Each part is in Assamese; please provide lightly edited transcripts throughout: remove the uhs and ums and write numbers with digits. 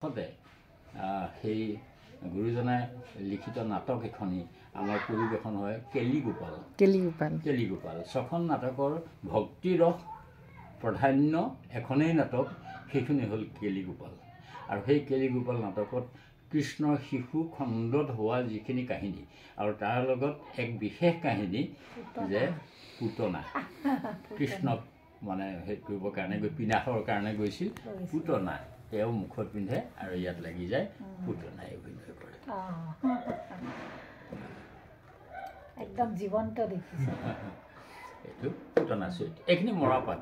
সতে সেই গুৰুজনাই লিখিত নাটক এখনি আমাৰ পৰিৱেশন হয় কেলিগোপাল ছখন নাটকৰ ভক্তিৰস প্ৰাধান্য এখনেই নাটক সেইখিনি হ'ল কেলিগোপাল আৰু সেই কেলিগোপাল নাটকত কৃষ্ণৰ শিশু খণ্ডত হোৱা যিখিনি কাহিনী আৰু তাৰ লগত এক বিশেষ কাহিনী যে পুতনা কৃষ্ণক মানে হেৰি কৰিবৰ কাৰণে পিনাহৰ কাৰণে গৈছিল পুতনা তেওঁ মুখত পিন্ধে আৰু ইয়াত লাগি যায় পুতনাই অভিনয় কৰে একদম জীৱন্ত দেখিছে এইটো পুতনা চৰিত্ৰ এইখিনি মৰাপাত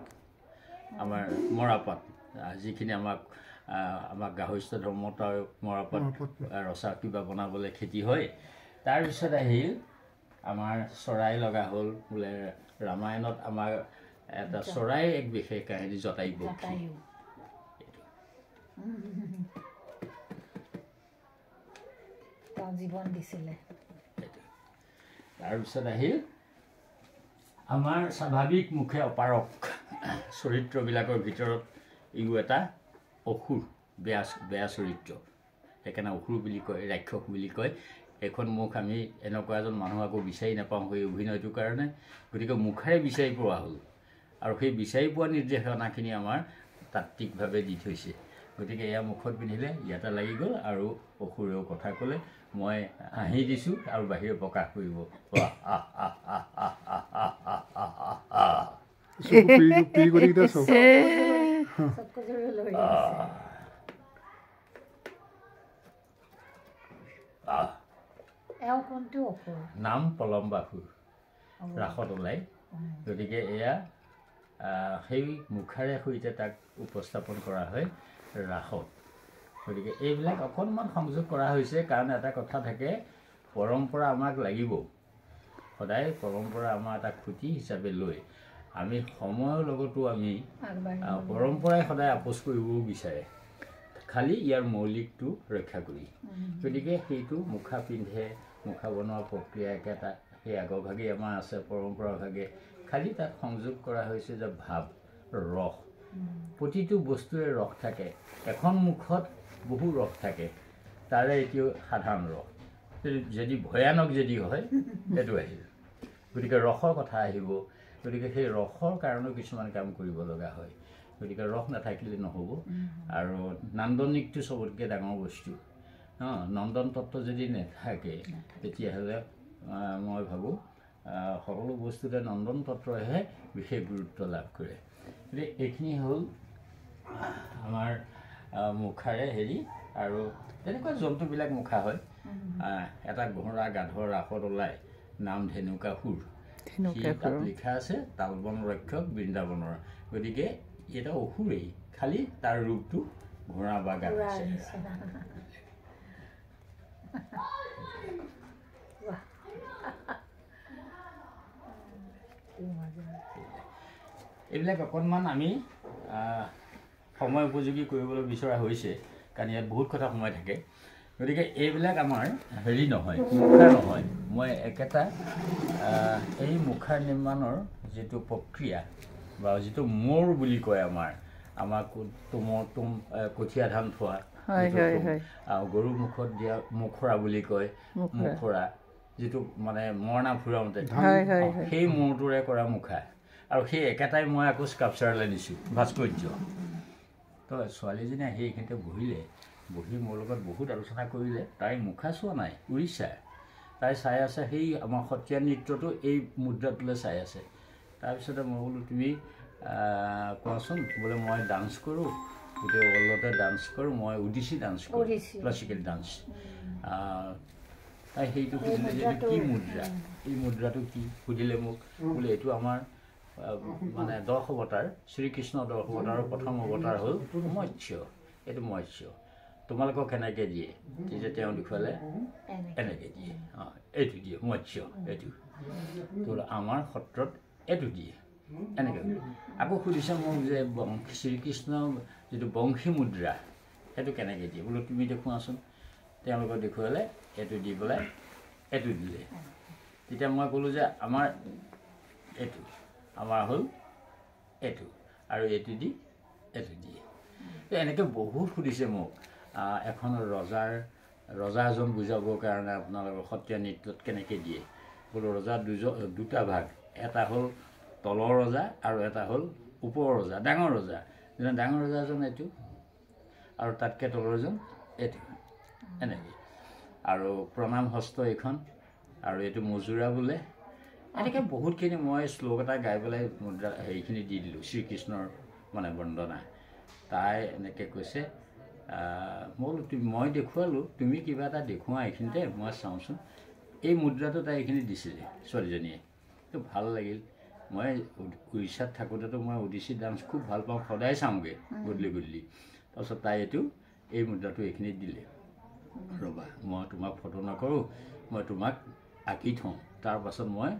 আমাৰ মৰাপাত যিখিনি আমাক গাহস্থ ধৰ্মতাৰ মৰাপাত ৰচা কিবা বনাবলৈ খেতি হয় তাৰপিছত আহিল আমাৰ চৰাই লগা হ'ল বোলে ৰামায়ণত আমাৰ এটা চৰাই এক বিশেষ কাহিনী জটায়ু পক্ষী জীৱন দিছিলে তাৰপিছত আহিল আমাৰ স্বাভাৱিক মুখে অপাৰক চৰিত্ৰবিলাকৰ ভিতৰত ইও এটা অসুৰ বেয়া চৰিত্ৰ সেইকাৰণে অসুৰ বুলি কয় ৰাক্ষস বুলি কয় এখন মুখ আমি এনেকুৱা এজন মানুহ আকৌ বিচাৰি নাপাওঁ সেই অভিনয়টোৰ কাৰণে গতিকে মুখেৰে বিচাৰি পোৱা হ'ল আৰু সেই বিচাৰি পোৱা নিৰ্দেশনাখিনি আমাৰ তাত্ত্বিকভাৱে দি থৈছে গতিকে এয়া মুখত পিন্ধিলে ইয়াতে লাগি গ'ল আৰু অসুৰেও কথা ক'লে মই হাঁহি দিছোঁ আৰু বাহিৰে প্ৰকাশ কৰিব নাম পলম্বাসুৰ ৰাসত ওলাই গতিকে এয়া সেই মুখাৰে সৈতে তাক উপস্থাপন কৰা হয় ৰাসত গতিকে এইবিলাক অকণমান সংযোগ কৰা হৈছে কাৰণ এটা কথা থাকে পৰম্পৰা আমাক লাগিব সদায় পৰম্পৰা আমাৰ এটা খুঁটি হিচাপে লৈ আমি সময়ৰ লগতো আমি পৰম্পৰাই সদায় আপোচ কৰিবও বিচাৰে খালি ইয়াৰ মৌলিকটো ৰক্ষা কৰি গতিকে সেইটো মুখা পিন্ধে মুখা বনোৱা প্ৰক্ৰিয়া একেটা সেই আগভাগেই আমাৰ আছে পৰম্পৰাভাগে খালি তাত সংযোগ কৰা হৈছে যে ভাৱ ৰস প্ৰতিটো বস্তুৰে ৰস থাকে এখন মুখত বহু ৰস থাকে তাৰে এতিয়াও সাধাৰণ ৰস যদি ভয়ানক যদি হয় সেইটো আহিল গতিকে ৰসৰ কথা আহিব গতিকে সেই ৰসৰ কাৰণেও কিছুমান কাম কৰিব লগা হয় গতিকে ৰস নাথাকিলে নহ'ব আৰু নান্দনিকটো চবতকৈ ডাঙৰ বস্তু নন্দন তত্ত্ব যদি নাথাকে তেতিয়াহ'লে মই ভাবোঁ সকলো বস্তুতে নন্দন তত্ত্বইহে বিশেষ গুৰুত্ব লাভ কৰে গতিকে এইখিনি হ'ল আমাৰ মুখাৰে হেৰি আৰু তেনেকুৱা জন্তুবিলাক মুখা হয় এটা ঘোঁৰা গাধৰ ৰাসত ওলাই নাম ধেনুকাসুৰ তাত লিখা আছে তালবন ৰক্ষক বৃন্দাবনৰ গতিকে এটা অসুৰেই খালি তাৰ ৰূপটো ঘোঁৰা বা গাধ এইবিলাক অকণমান আমি সময় উপযোগী কৰিবলৈ বিচৰা হৈছে কাৰণ ইয়াত বহুত কথা সময় থাকে গতিকে এইবিলাক আমাৰ হেৰি নহয় মুখা নহয় মই একেটা এই মুখাৰ নিৰ্মাণৰ যিটো প্ৰক্ৰিয়া বা যিটো মোৰ বুলি কয় আমাৰ তুম কঠীয়া ধান থোৱা গৰু মুখত দিয়া মুখৰা বুলি কয় মুখৰা যিটো মানে মৰণা ফুৰাওঁতে সেই মূৰটোৰে কৰা মুখা আৰু সেই একেটাই মই আকৌ স্কাল্পচাৰলৈ নিছোঁ ভাস্কৰ্য তো ছোৱালীজনী আহি এইখিনিতে বহি মোৰ লগত বহুত আলোচনা কৰিলে তাই মুখা চোৱা নাই উৰিষ্যাৰ তাই চাই আছে সেই আমাৰ সত্ৰীয়া নৃত্যটো এই মুদ্ৰাটোলৈ চাই আছে তাৰপিছতে মই বোলো তুমি কোৱাচোন বোলে মই ডান্স কৰোঁ গোটেই ৱৰ্ল্ডতে ডান্স কৰোঁ মই ওডিচি ডান্স কৰোঁ ক্লাছিকেল ডান্স তাই সেইটো সুধিলে যে এইটো কি মুদ্ৰা এই মুদ্ৰাটো কি সুধিলে মোক বোলে এইটো আমাৰ মানে 10 অৱতাৰ শ্ৰীকৃষ্ণ 10 অৱতাৰৰ প্ৰথম অৱতাৰ হ'ল মৎস্য এইটো মৎস্য তোমালোকক কেনেকৈ দিয়ে তেতিয়া তেওঁ দেখুৱালে এনেকৈ দিয়ে এইটো দিয়ে মৎস্য এইটো তো আমাৰ সত্ৰত এইটো দিয়ে এনেকৈ আকৌ সুধিছে মোক যে শ্ৰীকৃষ্ণ যিটো বংশী মুদ্ৰা সেইটো কেনেকৈ দিয়ে বোলো তুমি দেখুৱাচোন তেওঁলোকক দেখুৱালে এইটো দি পেলাই এইটো দিলে তেতিয়া মই ক'লোঁ যে আমাৰ এইটো আমাৰ হ'ল এইটো আৰু এইটো দি এইটো দিয়ে তো এনেকৈ বহুত সুধিছে মোক এখন ৰজা এজন বুজাবৰ কাৰণে আপোনালোকৰ সত্ৰীয়া নৃত্যত কেনেকৈ দিয়ে বোলো ৰজা দুটা ভাগ এটা হ'ল তলৰ ৰজা আৰু এটা হ'ল ওপৰৰ ৰজা ডাঙৰ ৰজা ডাঙৰ ৰজাজন এইটো আৰু তাতকৈ তলৰজন এইটো এনেকৈ আৰু প্ৰণাম হস্ত এইখন আৰু এইটো মজুৰা বোলে এনেকৈ বহুতখিনি মই শ্লোক এটা গাই পেলাই মুদ্ৰা হেৰিখিনি দি দিলোঁ শ্ৰীকৃষ্ণৰ মানে বন্দনা তাই এনেকৈ কৈছে মই দেখুৱালোঁ তুমি কিবা এটা দেখুওৱা এইখিনিতে মই চাওঁচোন এই মুদ্ৰাটো তাই এইখিনি দিছিলে ছোৱালীজনীয়ে তো ভাল লাগিল মই উৰিষ্যাত থাকোঁতেতো মই ওডিচি ডান্স খুব ভাল পাওঁ সদায় চাওঁগৈ গধূলি তাৰপিছত তাই এই মুদ্ৰাটো এইখিনিত দিলে ৰ'বা মই তোমাক ফটো নকৰোঁ মই তোমাক আঁকি থওঁ তাৰপাছত মই